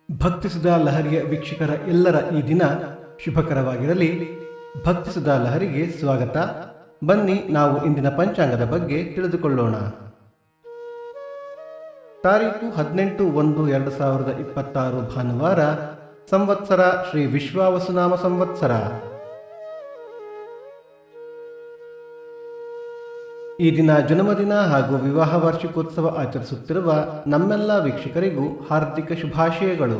ಭಕ್ತಿಸುಧಾ ಲಹರಿಯ ವೀಕ್ಷಕರ ಎಲ್ಲರ ಈ ದಿನ ಶುಭಕರವಾಗಿರಲಿ. ಭಕ್ತಿಸುಧಾ ಲಹರಿಗೆ ಸ್ವಾಗತ. ಬನ್ನಿ ನಾವು ಇಂದಿನ ಪಂಚಾಂಗದ ಬಗ್ಗೆ ತಿಳಿದುಕೊಳ್ಳೋಣ. ತಾರೀಕು 18/1/2026 ಭಾನುವಾರ, ಸಂವತ್ಸರ ಶ್ರೀ ವಿಶ್ವಾವಸುನಾಮ ಸಂವತ್ಸರ. ಈ ದಿನ ಜನ್ಮದಿನ ಹಾಗೂ ವಿವಾಹ ವಾರ್ಷಿಕೋತ್ಸವ ಆಚರಿಸುತ್ತಿರುವ ನಮ್ಮೆಲ್ಲ ವೀಕ್ಷಕರಿಗೂ ಹಾರ್ದಿಕ ಶುಭಾಶಯಗಳು.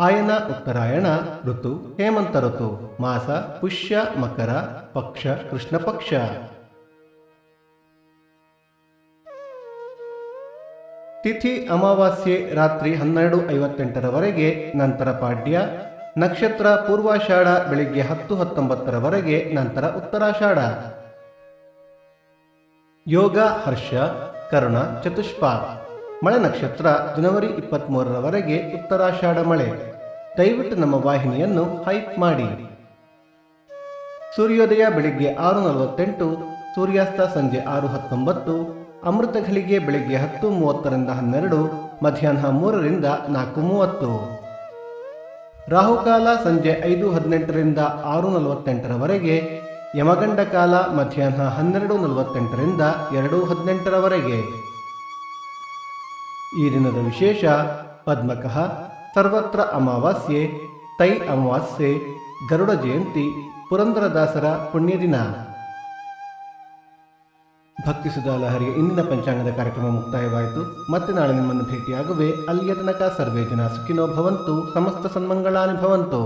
ಆಯನ ಉತ್ತರಾಯಣ ಋತು ಹೇಮಂತ ಋತು, ಮಾಸ ಪುಷ್ಯ ಮಕರ, ಪಕ್ಷ ಕೃಷ್ಣ ಪಕ್ಷ. ತಿಥಿ ಅಮಾವಾಸ್ಯೆ ರಾತ್ರಿ 12:58 ನಂತರ ಪಾಡ್ಯ. ನಕ್ಷತ್ರ ಪೂರ್ವಾಷಾಢ ಬೆಳಿಗ್ಗೆ 10:19 ನಂತರ ಉತ್ತರಾಷಾಢ. ಯೋಗ ಹರ್ಷ ಕರ್ಣ ಚತುಷ್ಪಾತ್. ಮಳೆ ನಕ್ಷತ್ರ ಜನವರಿ 23 ಉತ್ತರಾಷಾಢ ಮಳೆ. ದಯವಿಟ್ಟು ನಮ್ಮ ವಾಹಿನಿಯನ್ನು ಹೈಪ್ ಮಾಡಿ. ಸೂರ್ಯೋದಯ ಬೆಳಿಗ್ಗೆ 6:48, ಸೂರ್ಯಾಸ್ತ ಸಂಜೆ 6:19, ಅಮೃತ ಘಳಿಗೆ ಬೆಳಿಗ್ಗೆ 10:30 12, ಮಧ್ಯಾಹ್ನ 3 4:30. ರಾಹುಕಾಲ ಸಂಜೆ 5:18 6:48, ಯಮಗಂಡ ಕಾಲ ಮಧ್ಯಾಹ್ನ 12:48 2:18. ಈ ದಿನದ ವಿಶೇಷ: ಪದ್ಮಕಃ, ಸರ್ವತ್ರ ಅಮಾವಾಸ್ಯೆ, ತೈ ಅಮಾವಾಸ್ಯೆ, ಗರುಡ ಜಯಂತಿ, ಪುರಂದರದಾಸರ ಪುಣ್ಯದಿನ. ಭಕ್ತಿಸುಧಾ ಲಹರಿಯ ಇಂದಿನ ಪಂಚಾಂಗದ ಕಾರ್ಯಕ್ರಮ ಮುಕ್ತಾಯವಾಯಿತು. ಮತ್ತೆ ನಾಳೆ ನಿಮ್ಮನ್ನು ಭೇಟಿಯಾಗುವೆ. ಅಲ್ಲಿಯ ತನಕ ಸರ್ವೇ ಜನ ಸುಖಿನೋ ಭವಂತು, ಸಮಸ್ತ ಸನ್ಮಂಗಳಾನಿ ಭವಂತು.